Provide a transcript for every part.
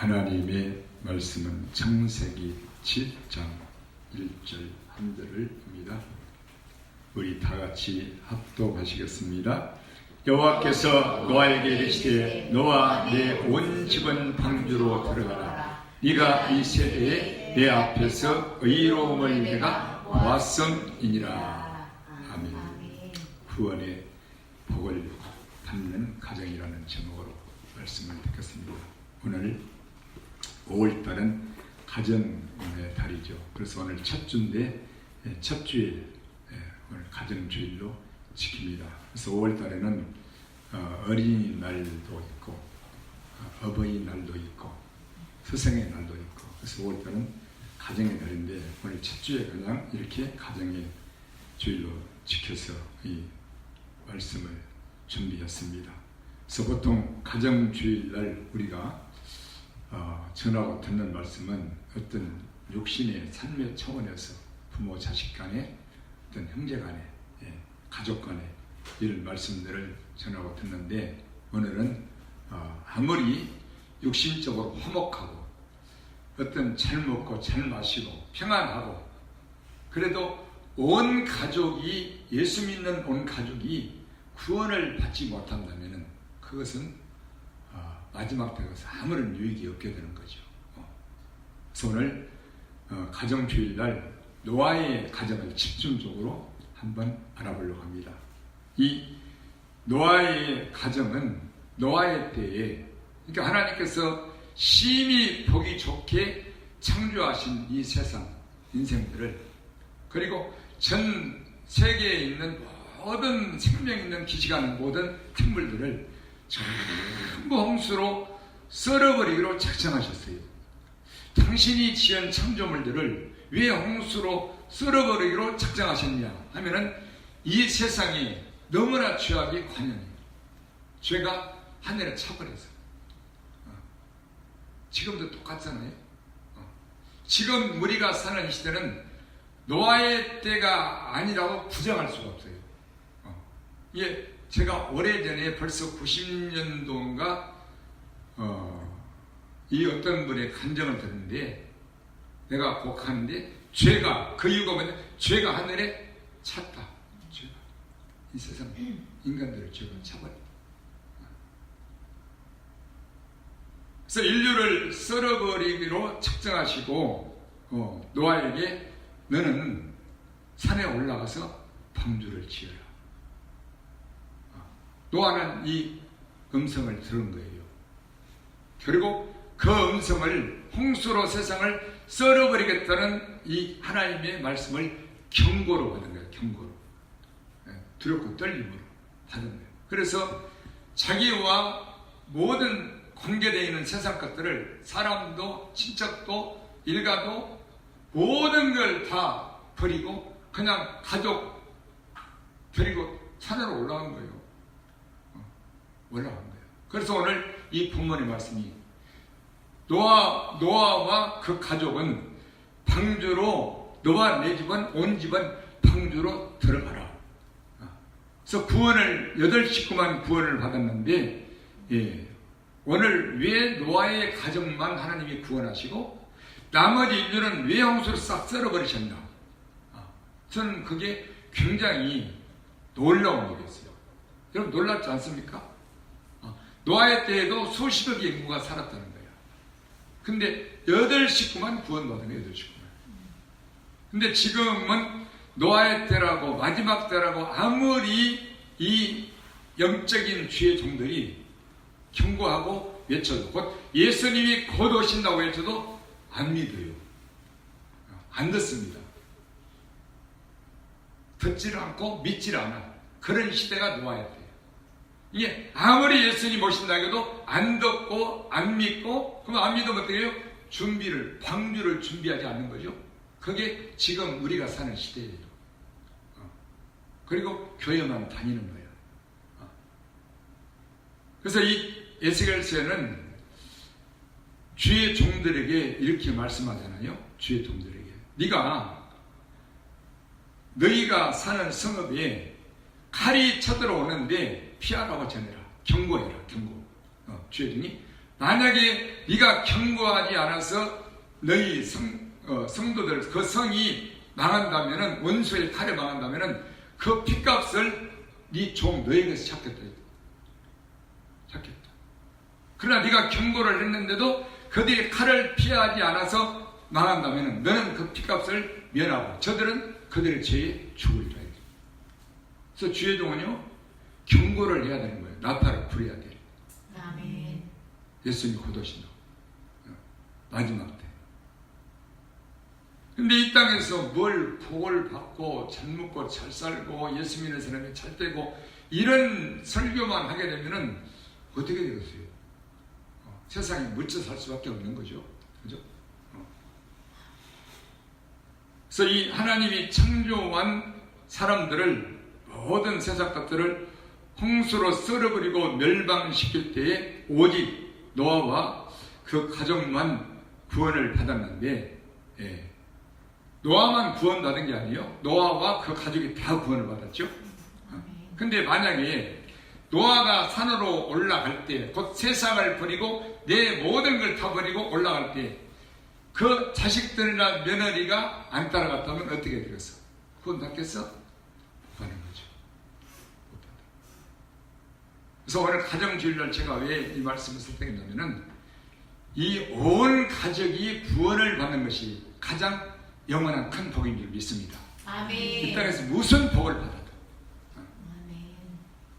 하나님의 말씀은 창세기 7장 1절 한절입니다. 우리 다 같이 합독하시겠습니다. 여호와께서 노아에게 이르시되 노아 내 온 집은 방주로 들어가라. 네가 이 세대에 내 앞에서 의로움을 내가 보았음이니라. 아멘. 구원의 복을 받는 가정이라는 제목으로 말씀을 듣겠습니다. 오늘 5월달은 가정의 달이죠. 그래서 오늘 첫 주인데 첫 주일 오늘 가정주일로 지킵니다. 그래서 5월달에는 어린이날도 있고 어버이날도 있고 스승의 날도 있고, 그래서 5월달은 가정의 달인데 오늘 첫 주에 그냥 이렇게 가정의 주일로 지켜서 이 말씀을 준비했습니다. 그래서 보통 가정주일날 우리가 전하고 듣는 말씀은 어떤 육신의 삶의 차원에서 부모 자식 간에 어떤 형제 간에 가족 간에 이런 말씀들을 전하고 듣는데, 오늘은 아무리 육신적으로 화목하고 어떤 잘 먹고 잘 마시고 평안하고 그래도 온 가족이, 예수 믿는 온 가족이 구원을 받지 못한다면 그것은 마지막 때 가서 아무런 유익이 없게 되는 거죠. 그래서 오늘 가정주일날 노아의 가정을 집중적으로 한번 알아보려고 합니다. 이 노아의 가정은 노아의 때에, 그러니까 하나님께서 심히 보기 좋게 창조하신 이 세상 인생들을, 그리고 전 세계에 있는 모든 생명 있는 기시가는 모든 생물들을 전부 홍수로 썰어버리기로 작정하셨어요. 당신이 지은 창조물들을 왜 홍수로 썰어버리기로 작정하셨냐 하면은 이 세상이 너무나 죄악이 관연해요. 죄가 하늘에 차버려서. 지금도 똑같잖아요. 지금 우리가 사는 이 시대는 노아의 때가 아니라고 부정할 수가 없어요. 예, 제가 오래전에 벌써 90년도인가 이 어떤 분의 간증을 들었는데, 내가 곡하는데 죄가, 그 이유가 뭐냐, 죄가 하늘에 찼다. 죄가 이 세상 인간들을 죄가 차버렸다. 그래서 인류를 썰어버리기로 작정하시고 노아에게 너는 산에 올라가서 방주를 지어라. 노아는 이 음성을 들은 거예요. 그리고 그 음성을 홍수로 세상을 썰어버리겠다는 이 하나님의 말씀을 경고로 받은 거예요. 경고로. 두렵고 떨림으로 받은 거예요. 그래서 자기와 모든 관계되어 있는 세상 것들을, 사람도 친척도 일가도 모든 걸 다 버리고 그냥 가족 버리고 산으로 올라간 거예요. 올라간 거예요. 그래서 오늘 이 본문의 말씀이 노아와 그 가족은 방주로, 노아 내 집은 온 집은 방주로 들어가라. 그래서 구원을 8식구만 구원을 받았는데, 오늘 왜 노아의 가족만 하나님이 구원하시고 나머지 인류는 왜 홍수를 싹 썰어버리셨나? 저는 그게 굉장히 놀라운 일이었어요. 여러분 놀랍지 않습니까? 노아의 때에도 수십억의 인구가 살았다는 거예요. 근데 8식구만 구원받은 거예요. 8식구만. 근데 지금은 노아의 때라고 마지막 때라고 아무리 이 영적인 주의 종들이 경고하고 외쳐도, 곧 예수님이 곧 오신다고 외쳐도 안 믿어요. 안 듣습니다. 듣지를 않고 믿지를 않아. 그런 시대가 노아의 때예요. 이게 아무리 예수님 오신다 해도 안 듣고 안 믿고, 그럼 안 믿으면 어떻게 해요? 방주를 준비하지 않는 거죠. 그게 지금 우리가 사는 시대예요. 그리고 교회만 다니는 거예요. 그래서 이 에스겔서에는 주의 종들에게 이렇게 말씀하잖아요. 주의 종들에게 너희가 사는 성읍에 칼이 쳐들어오는데 피하라고 전해라. 경고해라. 경고. 주의 종이 만약에 네가 경고하지 않아서 너희 성도들 그 성이 망한다면은, 원수의 칼에 망한다면은 그 핏값을 네 종 너에게서 찾겠다. 그러나 네가 경고를 했는데도 그들이 칼을 피하지 않아서 망한다면은 너는 그 핏값을 면하고 저들은 그들의 죄에 죽으리라. 그래서 주의 종은요, 경고를 해야 되는 거예요. 나팔을 불어야 돼요. 아멘. 예수님이 곧 오신다. 마지막 때. 근데 이 땅에서 뭘 복을 받고 잘 먹고 잘 살고 예수 믿는 사람이 잘 되고 이런 설교만 하게 되면은 어떻게 되겠어요? 세상에 묻혀 살 수밖에 없는 거죠. 그죠? 그래서 이 하나님이 창조한 사람들을, 모든 세상 것들을 홍수로 썰어버리고 멸망시킬 때에 오직 노아와 그 가족만 구원을 받았는데, 노아만 구원받은 게 아니에요. 노아와 그 가족이 다 구원을 받았죠. 근데 만약에 노아가 산으로 올라갈 때, 곧 세상을 버리고 내 모든 걸 다 버리고 올라갈 때 그 자식들이나 며느리가 안 따라갔다면 어떻게 되겠어? 구원 받겠어? 못 받는 거죠. 못 받아. 그래서 오늘 가정주일날 제가 왜 이 말씀을 선택했냐면은 이 온 가족이 구원을 받는 것이 가장 영원한 큰 복인 줄 믿습니다. 아멘. 이 땅에서 무슨 복을 받아도.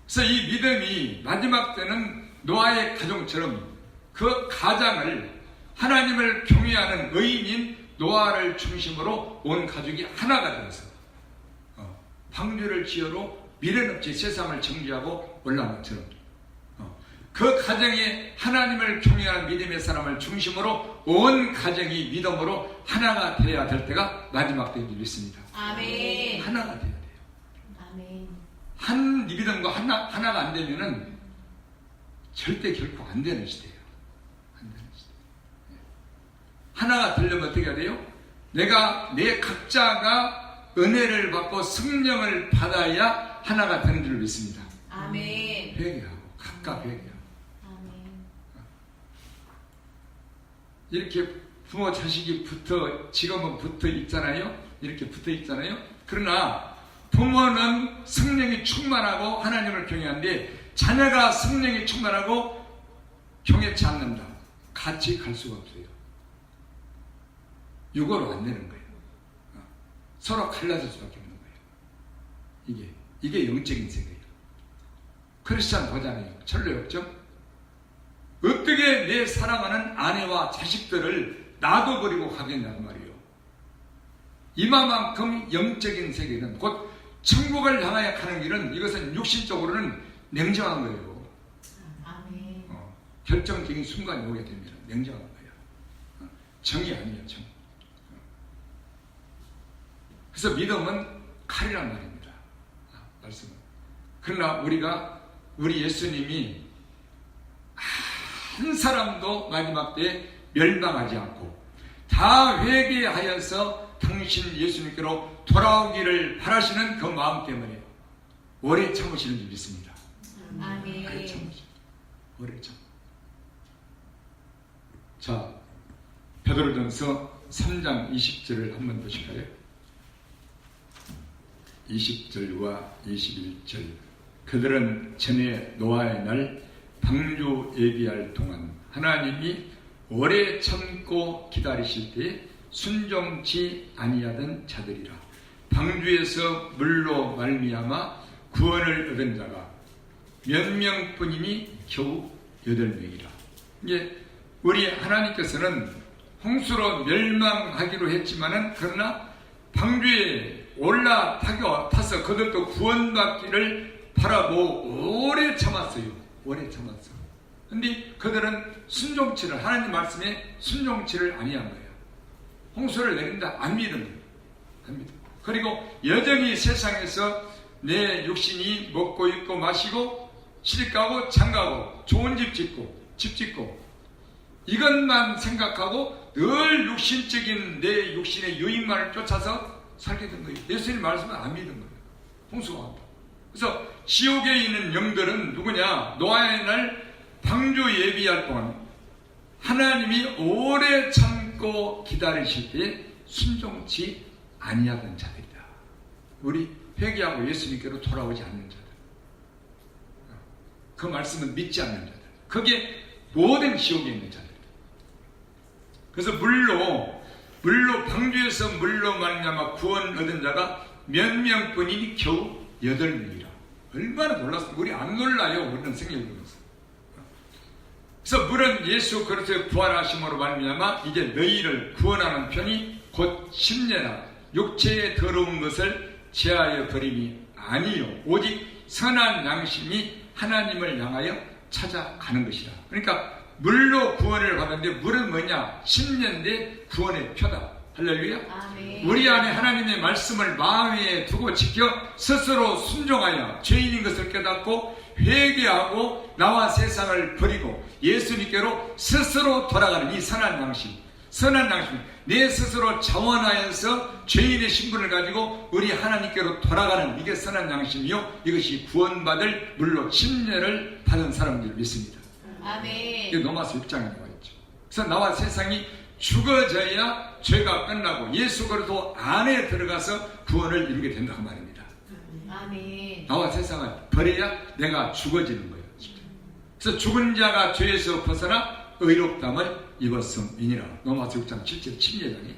그래서 이 믿음이 마지막 때는 노아의 가정처럼 그 가장을, 하나님을 경외하는 의인인 노아를 중심으로 온 가족이 하나가 되어서 방주를 지어로 미련없이 세상을 정지하고 올라온 것처럼 그 가정에 하나님을 경외하는 믿음의 사람을 중심으로 온 가정이 믿음으로 하나가 되어야 될 때가 마지막 때인 줄 믿습니다. 아멘. 하나가 되어야 돼요. 아멘. 한 믿음과 하나가 안 되면은 절대 결코 안 되는 시대예요. 안 되는 시대. 하나가 되려면 어떻게 해야 돼요? 내 각자가 은혜를 받고 성령을 받아야 하나가 되는 줄 믿습니다. 아멘. 회개하고 각각 회개하고. 아멘. 이렇게 부모 자식이 지금은 붙어 있잖아요. 이렇게 붙어 있잖아요. 그러나 부모는 성령이 충만하고 하나님을 경외하는데 자녀가 성령이 충만하고 경외치 않는다. 같이 갈 수가 없어요. 육어로 안 되는 거예요. 서로 갈라질 수밖에 없는 거예요. 이게 영적인 세계예요. 크리스찬 보잖아요. 철로 역정. 어떻게 내 사랑하는 아내와 자식들을 놔둬버리고 가겠냐고 말이에요. 이만큼 영적인 세계는 곧 천국을 향하여 가는 길은, 이것은 육신적으로는 냉정한 거예요. 아멘. 결정적인 순간이 오게 되면 냉정한 거예요. 정이 아니에요. 정. 그래서 믿음은 칼이란 말입니다. 말씀은. 그러나 우리 예수님이 한 사람도 마지막 때에 멸망하지 않고 다 회개하여서 당신 예수님께로 돌아오기를 바라시는 그 마음 때문에 오래 참으시는 줄 믿습니다. 아멘. 오래 참으시죠. 오래 참. 자, 베드로전서 3장 20절을 한번 보실까요? 20절과 21절. 그들은 전에 노아의 날 방주 예비할 동안 하나님이 오래 참고 기다리실 때에 순종치 아니하던 자들이라. 방주에서 물로 말미암아 구원을 얻은 자가 몇 명뿐이니 겨우 8명이라. 이제 우리 하나님께서는 홍수로 멸망하기로 했지만은, 그러나 방주에 올라타서 그들도 구원받기를 바라고 오래 참았어요. 오래 참았어. 근데 그들은 순종치를, 하나님 말씀에 순종치를 아니한 거예요. 홍수를 내린다 안 믿은 거예요. 안 믿어. 그리고 여전히 세상에서 내 육신이 먹고 입고 마시고 시집가고 장가고 좋은 집 짓고 이것만 생각하고 늘 육신적인 내 육신의 유익만을 쫓아서 살게 된 거예요. 예수님 말씀을 안 믿은 거예요. 홍수가 왔다. 그래서 지옥에 있는 영들은 누구냐? 노아의 날 방주 예비할 동안 하나님이 오래 참고 기다리실 때 순종치 아니하던 자들이다. 우리 회개하고 예수님께로 돌아오지 않는 자들. 그 말씀을 믿지 않는 자들. 그게 모든 지옥에 있는 자들. 그래서 물로 방주에서 물로 말미암아 구원 얻은 자가 몇 명뿐이니 겨우 8명이라. 얼마나 놀랐습니까? 우리 안 놀라요. 우리는 성경을 보면서. 그래서 물은 예수 그리스도의 부활하심으로 말미암아 이제 너희를 구원하는 편이 곧 심려라. 육체의 더러운 것을 제하여 버림이 아니요 오직 선한 양심이 하나님을 향하여 찾아가는 것이라. 그러니까 물로 구원을 받았는데 물은 뭐냐? 심년대 구원의 표다. 할렐루야. 아멘. 우리 안에 하나님의 말씀을 마음에 두고 지켜 스스로 순종하여 죄인인 것을 깨닫고 회개하고 나와 세상을 버리고 예수님께로 스스로 돌아가는 이 선한 양심. 내 스스로 자원하여서 죄인의 신분을 가지고 우리 하나님께로 돌아가는 이게 선한 양심이요. 이것이 구원받을 물로 침례를 받은 사람들을 믿습니다. 아멘. 이게 로마서 6장에 나와 있죠. 그래서 나와 세상이 죽어져야 죄가 끝나고 예수 그리스도 안에 들어가서 구원을 이루게 된다고 말입니다. 아멘. 나와 세상을 버려야 내가 죽어지는 거예요. 그래서 죽은 자가 죄에서 벗어나 의롭담을 입었음이니라. 로마서 6장 7절 침례장에.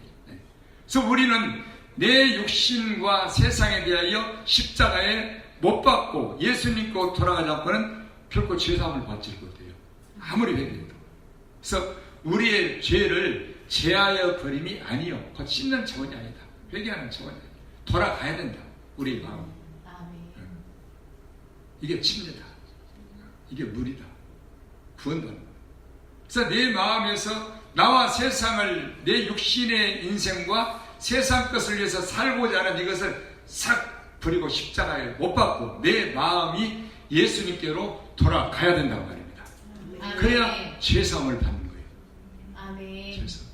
그래서 우리는 내 육신과 세상에 대하여 십자가에 못 박고 예수님께 돌아가지 않고는 결코 죄사함을 받지 못해요. 아무리 회개해도. 그래서 우리의 죄를 제하여 버림이 아니요. 곧 씻는 차원이 아니다. 회개하는 차원이 아니다. 돌아가야 된다. 우리의 마음. 아멘. 이게 침례다. 이게 물이다. 구원받는 거다. 그래서 내 마음에서 나와 세상을 내 육신의 인생과 세상 것을 위해서 살고자 하는 이것을 싹 버리고 십자가에 못 박고 내 마음이 예수님께로 돌아가야 된다고 말입니다. 아멘. 그래야 죄사함을 받는 거예요. 아멘. 죄사함.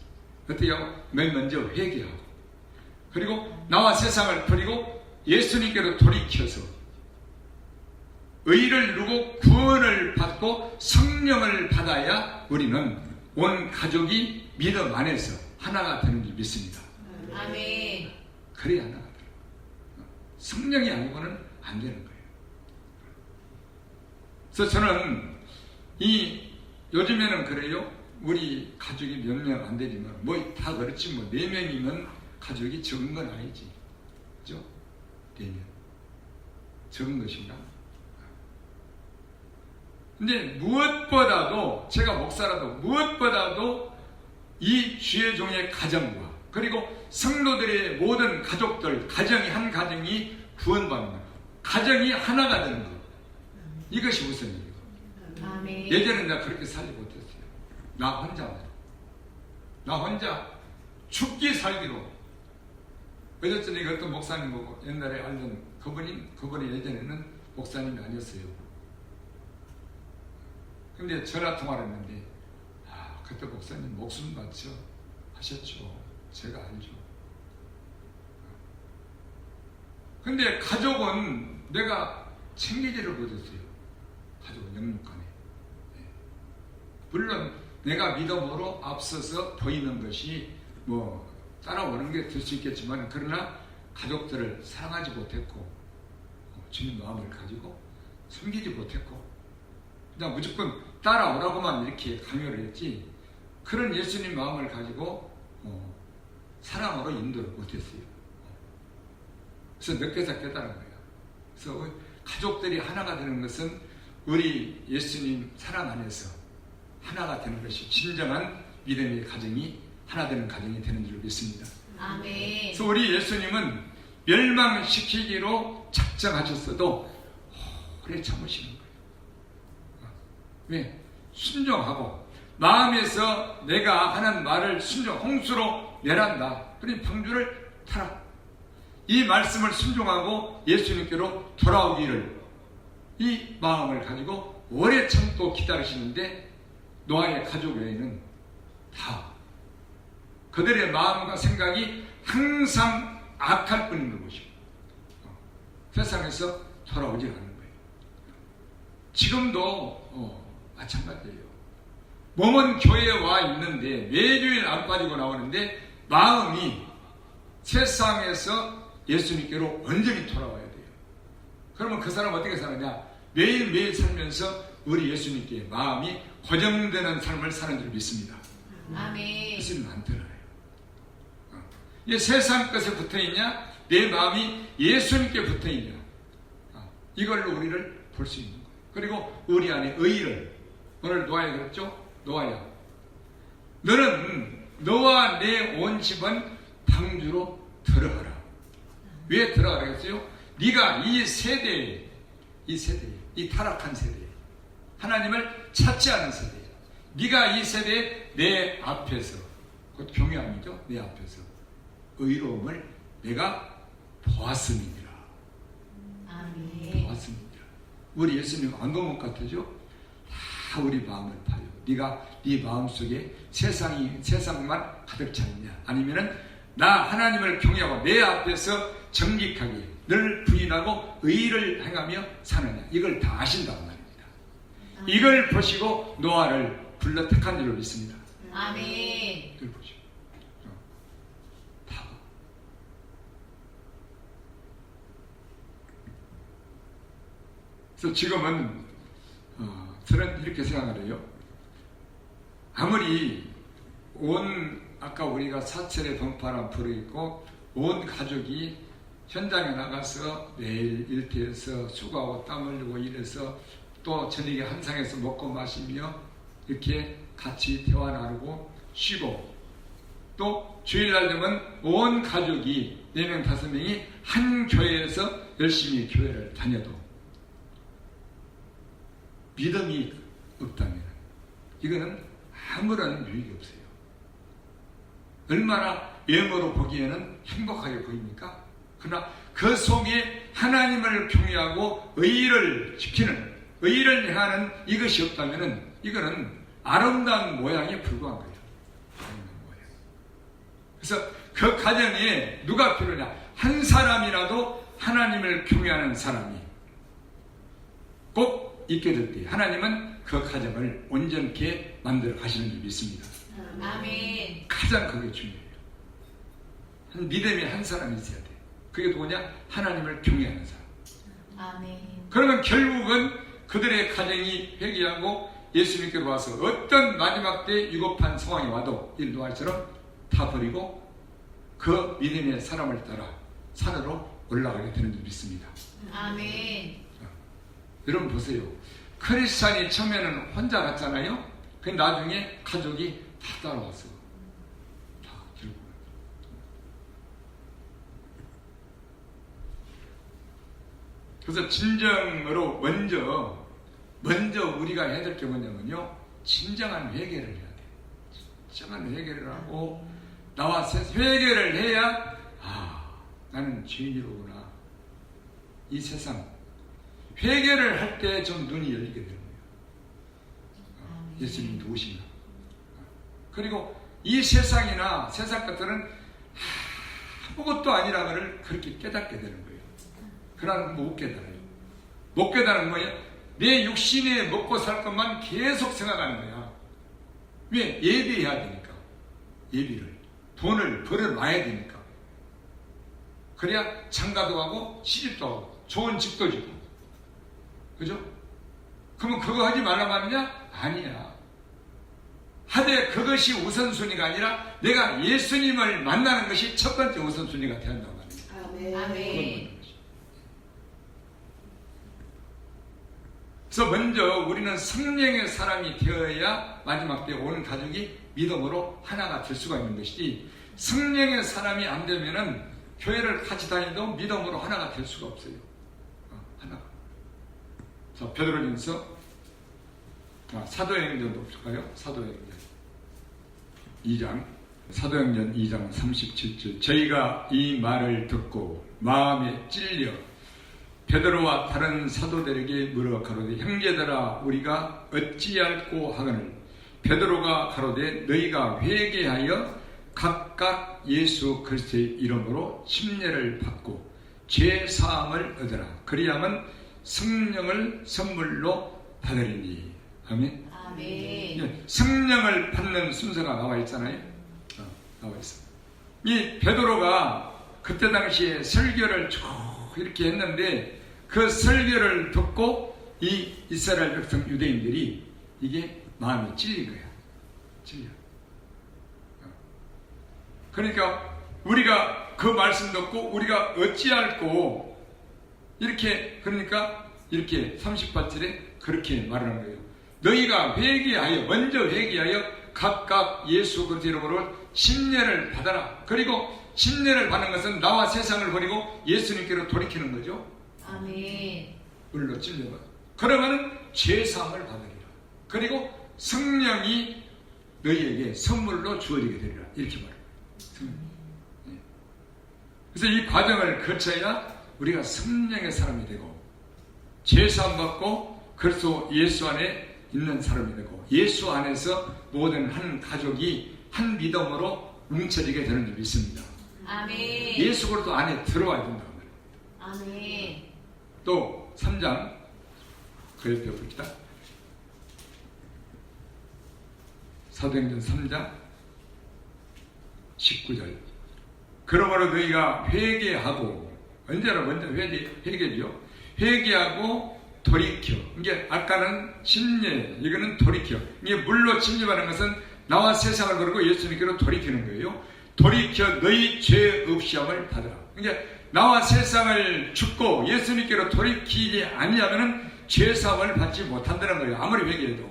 어때요? 맨 먼저 회개하고 그리고 나와 세상을 버리고 예수님께로 돌이켜서 의를 이루고 구원을 받고 성령을 받아야 우리는 온 가족이 믿음 안에서 하나가 되는 줄 믿습니다. 아멘. 그래야 하나가 돼요. 성령이 아니고는 안 되는 거예요. 그래서 저는 요즘에는 그래요. 우리 가족이 몇 명 안 되지만 뭐 다 그렇지 뭐 4명이면 가족이 적은 건 아니지. 그죠? 4명. 적은 것인가? 근데 무엇보다도 제가 목사라도 무엇보다도 이 주의 종의 가정과 그리고 성도들의 모든 가족들 가정이 한 가정이 구원받는 것 가정이 하나가 되는 것 이것이 우선이에요. 아멘. 예전에 내가 그렇게 살지 못했어요. 나 혼자 죽기 살기로 어쨌든 어떤 목사님 보고 옛날에 알던 그분이 예전에는 목사님이 아니었어요. 근데 전화 통화를 했는데 그때 목사님 목숨 바쳐 하셨죠. 제가 알죠. 근데 가족은 내가 챙기지를 못했어요. 가족은 영육간에. 물론 내가 믿음으로 앞서서 보이는 것이 뭐 따라오는 게 될 수 있겠지만 그러나 가족들을 사랑하지 못했고 주님 마음을 가지고 섬기지 못했고 그냥 무조건 따라오라고만 이렇게 강요를 했지 그런 예수님 마음을 가지고 사랑으로 인도를 못했어요. 그래서 늦게서 깨달은 거예요. 그래서 가족들이 하나가 되는 것은 우리 예수님 사랑 안에서 하나가 되는 것이 진정한 믿음의 가정이 하나 되는 가정이 되는 줄 믿습니다. 아멘. 그래서 우리 예수님은 멸망시키기로 작정하셨어도 오래 참으시는 거예요. 왜? 순종하고 마음에서 내가 하는 말을 홍수로 내란다. 그러니 방주를 타라. 이 말씀을 순종하고 예수님께로 돌아오기를 이 마음을 가지고 오래 참고 기다리시는데 노아의 가족 외에는 다 그들의 마음과 생각이 항상 악할 뿐인 것이고 세상에서 돌아오지 않는 거예요. 지금도 마찬가지예요. 몸은 교회에 와 있는데 매주일 안 빠지고 나오는데 마음이 세상에서 예수님께로 온전히 돌아와야 돼요. 그러면 그 사람 어떻게 사느냐? 매일매일 살면서 우리 예수님께 마음이 고정되는 삶을 사는 줄 믿습니다. 아멘. 예수님 안 들어요. 이 세상 것에 붙어있냐? 내 마음이 예수님께 붙어있냐? 이걸로 우리를 볼 수 있는 거예요. 그리고 우리 안에 의를, 오늘 노아야 그랬죠? 노아야, 너는 너와 내 온 집은 방주로 들어가라. 왜 들어가라 했어요? 네가 이 세대에, 이 타락한 세대에, 하나님을 찾지 않은 세대에, 네가 이 세대에 내 앞에서, 곧 경외함이죠, 내 앞에서 의로움을 내가 보았음이니라. 아멘. 보았음이니라. 우리 예수님 안 보면 같으죠? 다 우리 마음을 봐요. 네가 네 마음속에 세상만 가득 차 있냐? 아니면은 나 하나님을 경외하고 내 앞에서 정직하게 늘 부인하고 의를 행하며 사느냐? 이걸 다 아신다고 말입니다. 이걸 보시고 노아를 불러 택한 줄로 믿습니다. 아멘. 이걸 보시고 다. 그래서 지금은 저는 이렇게 생각을 해요. 아무리 아까 우리가 사철의 동파란 불어있고 온 가족이 현장에 나가서 매일 일터에서 수고하고 땀 흘리고 일해서 또 저녁에 한상에서 먹고 마시며 이렇게 같이 대화 나누고 쉬고, 또 주일날 되면 온 가족이 4명 5명이 한 교회에서 열심히 교회를 다녀도 믿음이 없다면 이거는 아무런 유익이 없어요. 얼마나 외모로 보기에는 행복하게 보입니까? 그러나 그 속에 하나님을 경외하고 의를 지키는, 의를 행하는 이것이 없다면 이거는 아름다운 모양에 불과한 거예요. 아름다운 모양. 그래서 그 가정에 누가 필요냐? 한 사람이라도 하나님을 경외하는 사람이 꼭 있게 될 때 하나님은 그 가정을 온전케 만들어 가시는 줄 믿습니다. 아멘. 가장 그게 중요해요. 믿음이 한 사람이 있어야 돼. 그게 누구냐? 하나님을 경외하는 사람. 아멘. 그러면 결국은 그들의 가정이 회개하고 예수님께로 와서 어떤 마지막 때 위급한 상황이 와도 이 노아처럼 다 버리고 그 믿음의 사람을 따라 산으로 올라가게 되는 줄 믿습니다. 아멘. 여러분 보세요. 크리스찬이 처음에는 혼자 갔잖아요. 그 나중에 가족이 다 따라왔어. 다 결국. 그래서 진정으로 먼저 우리가 해야 될 게 뭐냐면요, 진정한 회개를 해야 돼. 진정한 회개를 하고 나와 회개를 해야 나는 죄인이로구나. 이 세상 회개를 할 때 좀 눈이 열리게 되는 거예요. 예수님 누구신가? 그리고 이 세상이나 세상 것들은 아무것도 아니라는 그렇게 깨닫게 되는 거예요. 그러나 못 깨달아요. 못 깨달은 거예요. 내 육신에 먹고 살 것만 계속 생각하는 거야. 왜? 예비해야 되니까. 예비를. 돈을 벌어놔야 되니까. 그래야 장가도 가고 시집도 하고 좋은 집도 주고. 그죠? 그러면 그거 하지 말란 말이냐? 아니야. 하되 그것이 우선순위가 아니라 내가 예수님을 만나는 것이 첫 번째 우선순위가 되어야 한단 말이에요. 아멘. 그래서 먼저 우리는 성령의 사람이 되어야 마지막 때 온 가족이 믿음으로 하나가 될 수가 있는 것이지, 성령의 사람이 안 되면은 교회를 같이 다니도 믿음으로 하나가 될 수가 없어요. 하나가. 자, 베드로전서 사도행전도 볼까요? 사도행전 2장, 사도행전 2장 37절. 저희가 이 말을 듣고 마음에 찔려 베드로와 다른 사도들에게 물어 가로되, 형제들아 우리가 어찌할꼬 하거늘. 베드로가 가로되, 너희가 회개하여 각각 예수 그리스도의 이름으로 침례를 받고 죄 사함을 얻으라. 그리하면 성령을 선물로 받으리니. 아멘. 아멘. 예, 성령을 받는 순서가 나와 있잖아요. 나와 있어. 이 베드로가 그때 당시에 설교를 쭉 이렇게 했는데 그 설교를 듣고 이 이스라엘 백성 유대인들이 이게 마음이 찔린 거야. 찔려. 그러니까 우리가 그 말씀 듣고 우리가 어찌할꼬 이렇게 그러니까 이렇게 38절에 그렇게 말하는 거예요. 너희가 회개하여 먼저 회개하여 각각 예수 그리스도 이름으로 침례를 받아라. 그리고 침례를 받는 것은 나와 세상을 버리고 예수님께로 돌이키는 거죠. 아멘. 물로 찔려봐. 그러면 죄사함을 받으리라. 그리고 성령이 너희에게 선물로 주어지게 되리라. 이렇게 말해요. 그래서 이 과정을 거쳐야 우리가 성령의 사람이 되고 죄사함 받고 그리스도 예수 안에 있는 사람이 되고 예수 안에서 모든 한 가족이 한 믿음으로 뭉쳐지게 되는 줄 믿습니다. 아멘. 예수 그리스도 안에 들어와야 된다고 말해요. 아멘. 또 3장 그 옆에 봅시다. 사도행전 3장 19절. 그러므로 너희가 회개하고 언제나 먼저 회개죠. 회개하고 돌이켜. 이게 아까는 침례, 이거는 돌이켜. 이게 물로 침입하는 것은 나와 세상을 버리고 예수님께로 돌이키는 거예요. 돌이켜 너희 죄 없이 함을 받으라. 그러니까 나와 세상을 죽고 예수님께로 돌이키지 아니하면은 죄 사함을 받지 못한다는 거예요. 아무리 회개해도.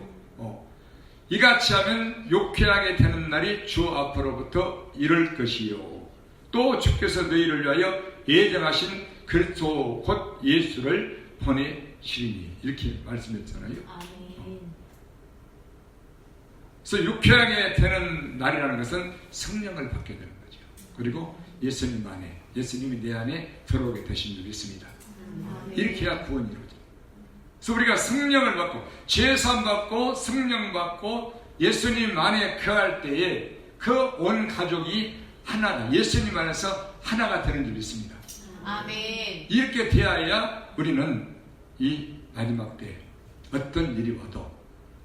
이같이 하면 욕회하게 되는 날이 주 앞으로부터 이를 것이요. 또 주께서 너희를 위하여 예정하신 그리스도 곧 예수를 보내시리니 이렇게 말씀했잖아요. 아멘. 그래서 육회하게 되는 날이라는 것은 성령을 받게 되는 거죠. 그리고 예수님 안에, 예수님이 내 안에 들어오게 되신 줄 믿습니다. 아멘. 이렇게 해야 구원이 이루어져요. 그래서 우리가 성령을 받고 죄사함 받고 성령 받고 예수님 안에 거할 때에 그 온 가족이 하나다. 예수님 안에서 하나가 되는 줄 믿습니다. 아멘. 이렇게 되어야 우리는 이 마지막 때 어떤 일이 와도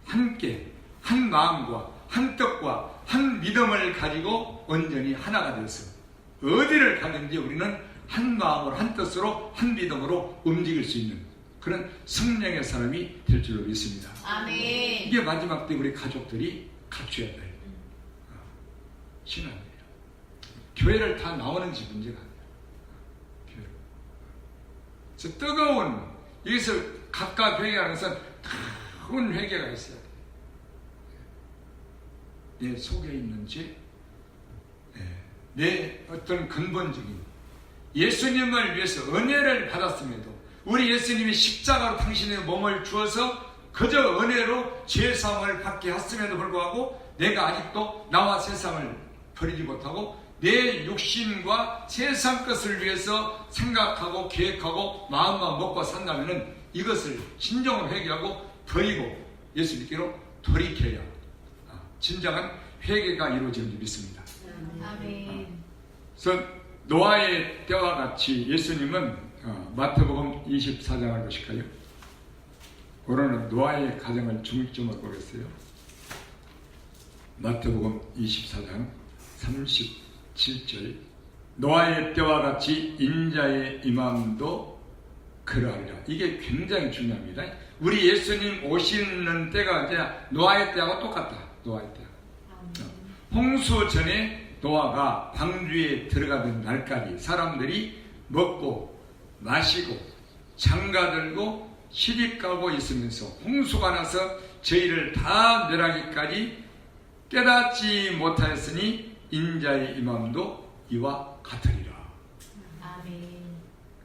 함께 한 마음과 한 뜻과 한 믿음을 가지고 온전히 하나가 되어서 어디를 가든지 우리는 한 마음으로 한 뜻으로 한 믿음으로 움직일 수 있는 그런 성령의 사람이 될 줄로 믿습니다. 아멘. 이게 마지막 때 우리 가족들이 갖춰야 돼요. 신앙이에요. 교회를 다 나오는지 문제가 아니에요. 교회. 그래서 뜨거운 여기서 각각 회개하는 것은 뜨거운 회개가 있어야 돼요. 내 속에 있는 죄, 내 어떤 근본적인 예수님을 위해서 은혜를 받았음에도 우리 예수님이 십자가로 당신의 몸을 주어서 그저 은혜로 죄사함을 받게 했음에도 불구하고 내가 아직도 나와 세상을 버리지 못하고 내 육신과 세상 것을 위해서 생각하고 계획하고 마음만 먹고 산다면 이것을 진정으로 회개하고 버리고 예수님께로 돌이켜야 진정한 회개가 이루어지는 줄 믿습니다. 아멘. 그래서 노아의 때와 같이 예수님은 마태복음 24장을 보실까요? 오늘은 노아의 가정을 중점으로 보겠어요. 마태복음 24장 37절. 노아의 때와 같이 인자의 임함도 그러하리라. 이게 굉장히 중요합니다. 우리 예수님 오시는 때가 이제 노아의 때하고 똑같다. 노아의 때. 홍수 전에 노아가 방주에 들어가던 날까지 사람들이 먹고 마시고 장가들고 시집가고 있으면서 홍수가 나서 저희를 다 멸하기까지 깨닫지 못하였으니 인자의 임함도 이와 같으리라. 아멘.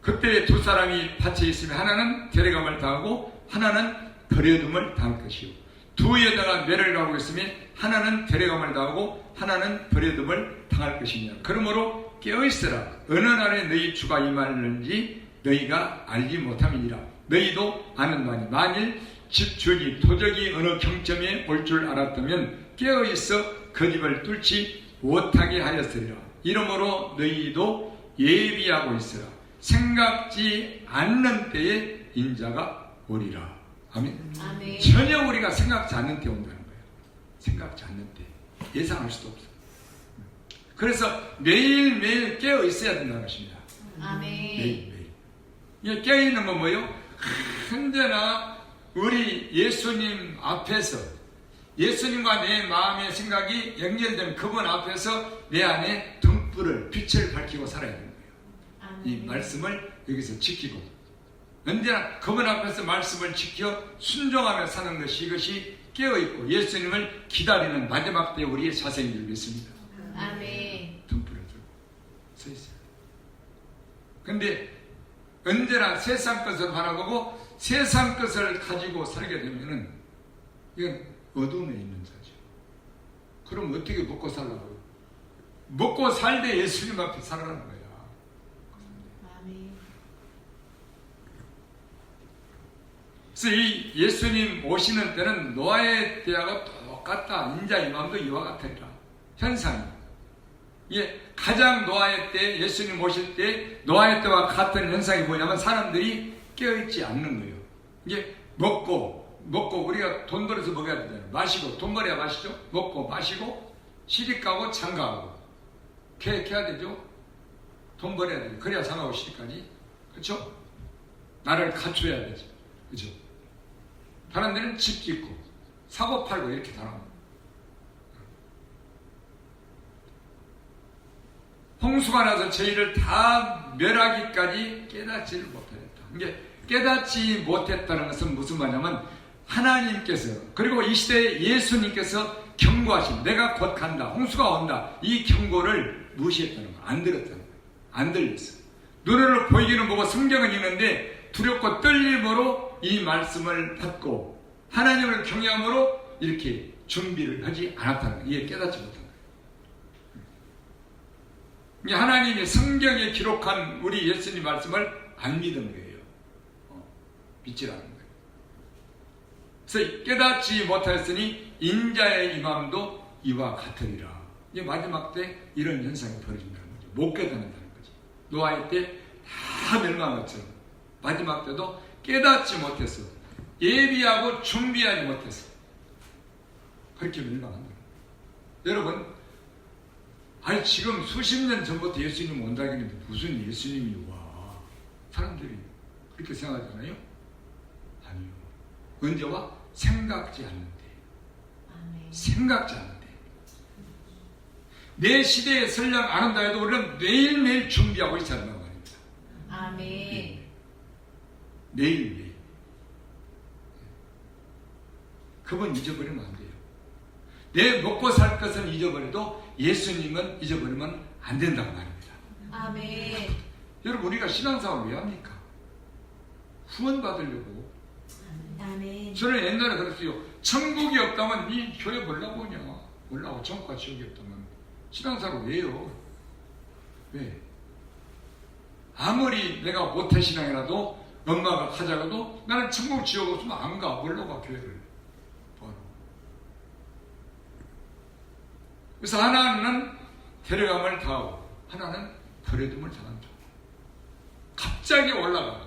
그때 두 사람이 밭에 있으면 하나는 데려감을 당하고 하나는 버려둠을 당할 것이요. 두 여자가 멸을 가고 있으면 하나는 데려감을 당하고 하나는 버려둠을 당할 것이며 그러므로 깨어있으라. 어느 날에 너희 주가 임하는지 너희가 알지 못함이니라. 너희도 아는 바니 만일 집주인이 도적이 어느 경점에 올 줄 알았다면 깨어있어 그 집을 뚫지 못하게 하였으리라. 이러므로 너희도 예비하고 있으라. 생각지 않는 때에 인자가 오리라. 아멘. 아멘. 전혀 우리가 생각지 않는 때 온다는 거예요. 생각지 않는 때. 예상할 수도 없어요. 그래서 매일매일 깨어 있어야 된다는 것입니다. 아멘. 매일매일. 이게 깨어 있는 건 뭐예요? 언제나 우리 예수님 앞에서 예수님과 내 마음의 생각이 연결된 그분 앞에서 내 안에 등불을 빛을 밝히고 살아야 되는 거예요. 이 말씀을 여기서 지키고 언제나 그분 앞에서 말씀을 지켜 순종하며 사는 것이 이것이 깨어있고 예수님을 기다리는 마지막 때 우리의 자세인 줄 믿습니다. 아멘. 등불을 들고 서 있어요. 근데 언제나 세상 것을 바라보고 세상 것을 가지고 살게 되면은 이건 어둠에 있는 자죠. 그럼 어떻게 먹고 살라고요? 먹고 살 때 예수님 앞에 살아가는 거야. 아멘. 그래서 이 예수님 오시는 때는 노아의 때하고 똑같다. 인자 이 마음도 이와 같으리라. 현상이. 예, 가장 노아의 때, 예수님 오실 때 노아의 때와 같은 현상이 뭐냐면 사람들이 깨어있지 않는 거예요. 이게 먹고 우리가 돈 벌어서 먹어야 되잖아요. 마시고 돈 벌어야 마시죠. 먹고 마시고 시집가고 장가하고 계획해야 되죠. 돈 벌어야 되죠. 그래야 장가하고 시집가니. 그렇죠? 나를 갖춰야 되죠. 그렇죠? 다른 데는 집 짓고 사고 팔고 이렇게 다릅니다. 홍수가 나서 저희를 다 멸하기까지 깨닫지를 못하였다. 이게 깨닫지 못했다는 것은 무슨 말이냐면 하나님께서 그리고 이 시대에 예수님께서 경고하신 내가 곧 간다. 홍수가 온다. 이 경고를 무시했다는 거예요. 안 들었다는 거예요. 안 들렸어요. 눈으로 보이기는 보고 성경은 읽는데 두렵고 떨림으로 이 말씀을 받고 하나님을 경외함으로 이렇게 준비를 하지 않았다는 거예요. 이게 깨닫지 못한 거예요. 하나님이 성경에 기록한 우리 예수님 말씀을 안 믿은 거예요. 믿지 않은 거예요. 그래서 깨닫지 못하였으니 인자의 임함도 이와 같으리라. 이제 마지막 때 이런 현상이 벌어진다는 거죠. 못 깨닫는다는 거죠. 노아의 때 다 멸망한 것처럼 마지막 때도 깨닫지 못했어. 예비하고 준비하지 못했어. 그렇게 멸망한다. 여러분, 아니 지금 수십 년 전부터 예수님 온다고 했는데 무슨 예수님이 와? 사람들이 그렇게 생각하잖아요. 아니요. 언제 와? 생각지 않는데. 아멘. 생각지 않는데. 내 시대에 설령 안 온다 해도 우리는 매일매일 준비하고 있어야 한다는 말입니다. 아멘. 매일매일. 그건 잊어버리면 안 돼요. 내 먹고 살 것은 잊어버려도 예수님은 잊어버리면 안 된다고 말입니다. 아멘. 여러분 우리가 신앙생활을 왜 합니까? 후원 받으려고. 아멘. 저는 옛날에 그랬어요. 천국이 없다면 이 교회 몰라고 오냐. 몰라고 천국과 지옥이 없다면 신앙생활을 왜 해요? 왜? 아무리 내가 모태신앙이라도 엄마가 가자고도 나는 천국 지옥 없으면 안 가. 몰라고 가 교회를. 그래서 하나는 데려감을 당하고 하나는 버려둠을 당한다. 갑자기 올라가.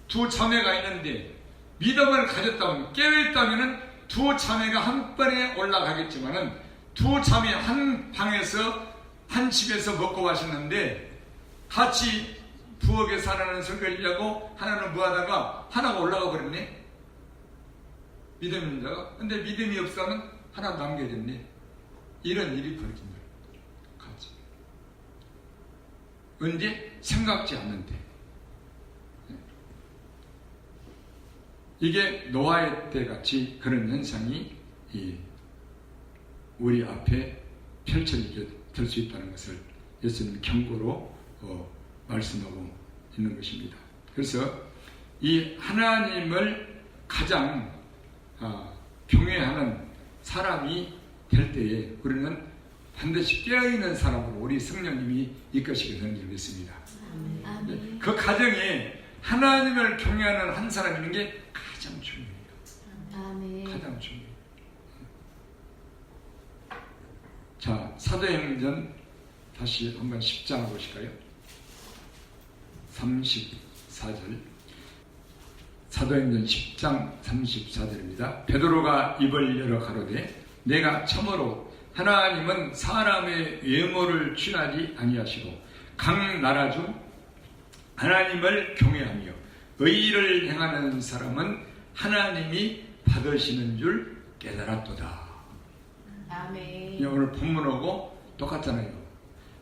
두 자매가 있는데 믿음을 가졌다면 깨어있다면 두 자매가 한 번에 올라가겠지만은 두 자매 한 방에서 한 집에서 먹고 마셨는데 같이 부엌에 살아는 설거지를 하고 하나는 무하다가 하나가 올라가 버렸네. 믿음 있는 자가. 근데 믿음이 없으면 하나 남겨졌네. 이런 일이 벌어진다. 같이. 언제? 생각지 않는데. 이게 노아의 때 같이 그런 현상이 우리 앞에 펼쳐지게 될 수 있다는 것을 예수님 경고로 말씀하고 있는 것입니다. 그래서 이 하나님을 가장 경외하는 사람이 될 때에 우리는 반드시 깨어있는 사람으로 우리 성령님이 이끄시게 되는 줄 믿습니다. 아멘. 그 가정에 하나님을 경외하는 한 사람이 있는 게 가장 중요해요. 아멘. 가장 중요해요. 자, 사도행전 다시 한번 10장 보실까요? 34절. 사도행전 10장 34절입니다. 베드로가 입을 열어 가로되 내가 참으로 하나님은 사람의 외모를 취하지 아니하시고 각 나라 중 하나님을 경외하며 의를 행하는 사람은 하나님이 받으시는 줄 깨달았도다. 아멘. 오늘 본문하고 똑같잖아요.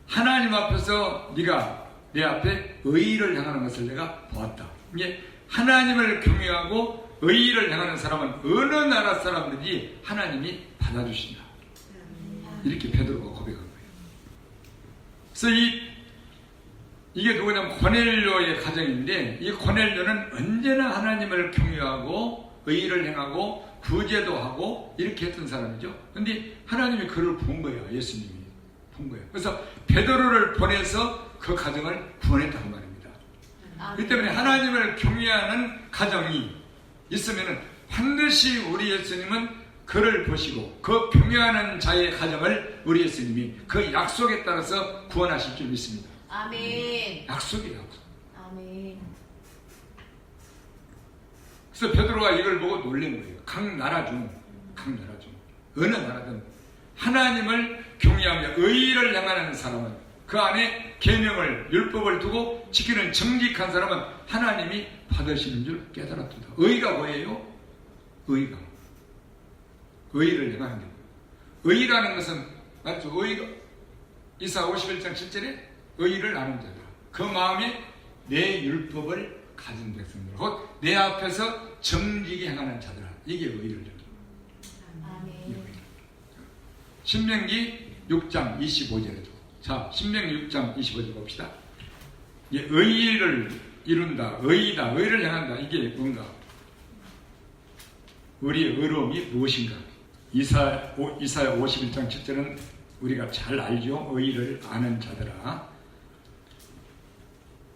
하나님 앞에서 네가 내 앞에 의를 행하는 것을 내가 보았다. 이게 하나님을 경외하고 의를 행하는 사람은 어느 나라 사람들이 하나님이 받아주신다. 이렇게 베드로가 고백한 거예요. 그래서 이게 누구냐면 고넬료의 가정인데, 이 고넬료는 언제나 하나님을 경외하고 의를 행하고 구제도 하고 이렇게 했던 사람이죠. 근데 하나님이 그를 본 거예요. 예수님이 본 거예요. 그래서 베드로를 보내서 그 가정을 구원했다고 말입니다. 그렇기 때문에 하나님을 경외하는 가정이 있으면 반드시 우리 예수님은 그를 보시고 그 경외하는 자의 가정을 우리 예수님이 그 약속에 따라서 구원하실 줄 믿습니다. 아멘. 약속이에요. 약속. 아멘. 그래서 베드로가 이걸 보고 놀란 거예요. 각 나라 중 어느 나라든 하나님을 경외하며 의를 행하는 사람은, 그 안에 계명을 율법을 두고 지키는 정직한 사람은 하나님이 받으시는 줄 깨달았도다. 의가 뭐예요? 의를 행하는 게 의라는 것은 맞죠? 의가 이사 51장 7절에 의를 아는 자다. 그 마음에 내 율법을 가진 백성들, 곧 내 앞에서 정직히 행하는 자들아. 이게 의를. 아멘. 신명기 6장 25절에도, 자, 신명기 6장 25절 봅시다. 의를 이룬다, 의이다, 의를 행한다. 이게 뭔가? 우리의 의로움이 무엇인가? 이사야 51장 7절은 우리가 잘 알죠. 의를 아는 자들아.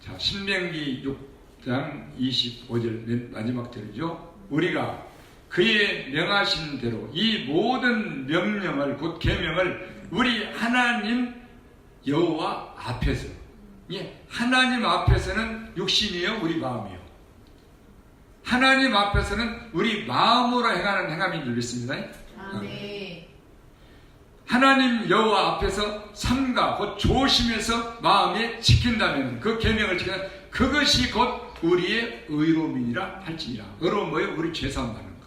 자, 신명기 6장 25절 맨 마지막 절이죠. 우리가 그의 명하신 대로 이 모든 명령을, 곧 계명을 우리 하나님 여호와 앞에서, 하나님 앞에서는 육신이요, 우리 마음이요. 하나님 앞에서는 우리 마음으로 행하는 행함인 줄 믿습니다. 아멘. 하나님 여호와 앞에서 삼가, 곧 조심해서 마음에 지킨다면, 그 계명을 지킨다면 그것이 곧 우리의 의로움이라 할지니라. 의로움 뭐예요? 우리 죄사함 받는 거.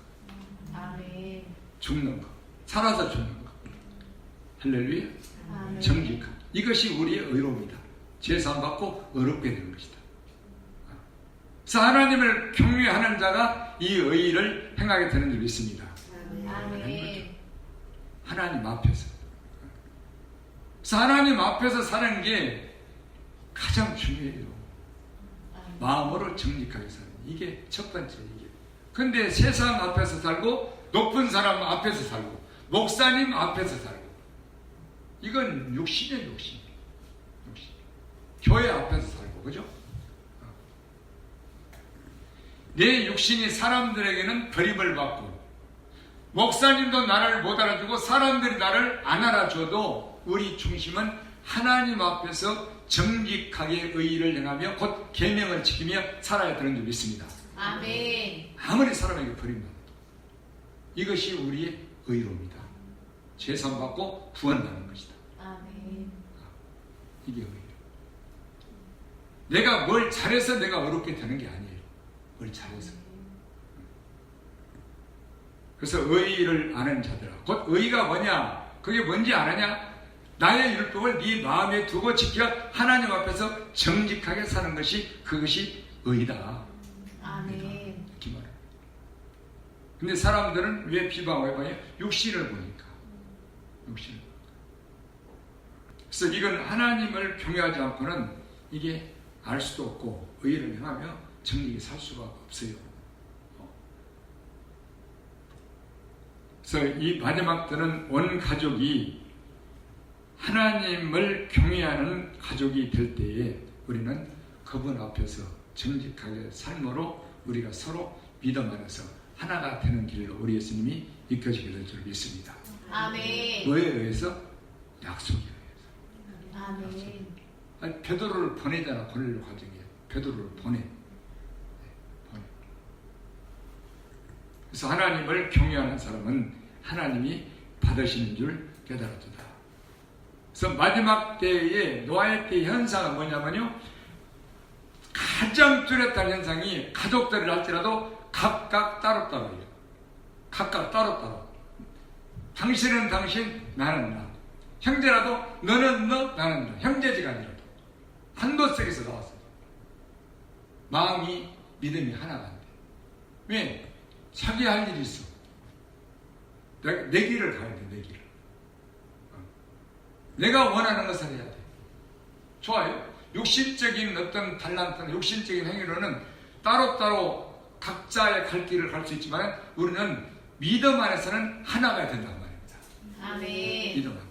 아멘. 죽는 거. 살아서 죽는 거. 할렐루야. 아멘. 정직함. 이것이 우리의 의로움이다. 죄사함 받고 의롭게 되는 것이다. 그래서 하나님을 경외하는 자가 이 의를 행하게 되는 줄 믿습니다. 아멘. 하나님 앞에서. 그래서 하나님 앞에서 사는 게 가장 중요해요. 마음으로 정직하게 사는. 이게 첫 번째. 근데 세상 앞에서 살고, 높은 사람 앞에서 살고, 목사님 앞에서 살고, 이건 육신이에요, 육신. 교회 앞에서 살고, 그죠? 내 육신이 사람들에게는 버림을 받고, 목사님도 나를 못 알아주고 사람들이 나를 안 알아줘도 우리 중심은 하나님 앞에서 정직하게 의를 행하며 곧 계명을 지키며 살아야 되는 줄 믿습니다. 아멘. 아무리 사람에게 버림받아도 이것이 우리의 의로움이다. 죄산 받고 구원받는 것이다. 아멘. 이게 의예요. 내가 뭘 잘해서 내가 어렵게 되는 게 아니에요. 뭘 잘해서. 그래서 의를 아는 자들아. 곧 의가 뭐냐? 그게 뭔지 아느냐? 나의 율법을 네 마음에 두고 지켜 하나님 앞에서 정직하게 사는 것이, 그것이 의다. 아멘. 이렇게 말해요. 근데 사람들은 왜 비방을 해봐요? 육신을 보니까. 육신을. 그래서 이건 하나님을 경외하지 않고는 이게 알 수도 없고, 의를 행하며 정직히 살 수가 없어요. 그래서 이 마지막 때는 온 가족이 하나님을 경외하는 가족이 될 때에 우리는 그분 앞에서 정직하게 삶으로 우리가 서로 믿음 안에서 하나가 되는 길로 우리 예수님이 이끌시게 될 줄 믿습니다. 아멘. 뭐에 의해서? 약속에 의해서. 아멘. 아니, 베드로를 보내잖아. 고넬료 가정에 베드로를 보내. 그래서 하나님을 경외하는 사람은 하나님이 받으시는 줄 깨달았도다. 그래서 마지막 때의 노아의 때 현상은 뭐냐면요, 가장 뚜렷한 현상이 가족들을 할지라도 각각 따로따로예요. 각각 따로따로. 당신은 당신, 나는 나. 형제라도 너는 너, 나는 나. 형제지간이라도 한도색에서 나왔어요. 마음이, 믿음이 하나가 안 돼. 왜? 자기 할 일이 있어. 내 길을 가야 돼, 내 길을. 내가 원하는 것을 해야 돼. 좋아요. 육신적인 어떤 달란트나 육신적인 행위로는 따로따로 각자의 갈 길을 갈 수 있지만 우리는 믿음 안에서는 하나가 된단 말입니다. 아멘. 믿음 안에서.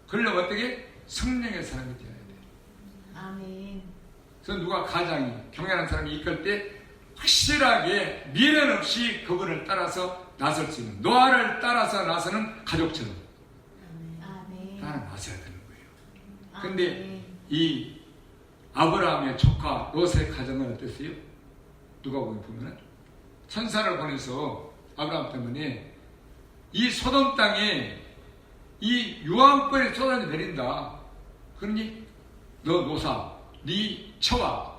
그러려면 어떻게? 성령의 사람이 되어야 돼. 아멘. 그래서 누가 가장이 경외하는 사람이 이끌 때 확실하게 미련 없이 그분을 따라서 나설 수 있는, 노아를 따라서 나서는 가족처럼 아멘. 따라 나서야 되는 거예요. 아멘. 근데 이 아브라함의 조카 롯의 가정은 어땠어요? 누가 보면은 천사를 보내서 아브라함 때문에 이 소돔 땅에 이 유황불이 쏟아져 내린다. 그러니 너 노사, 네 처와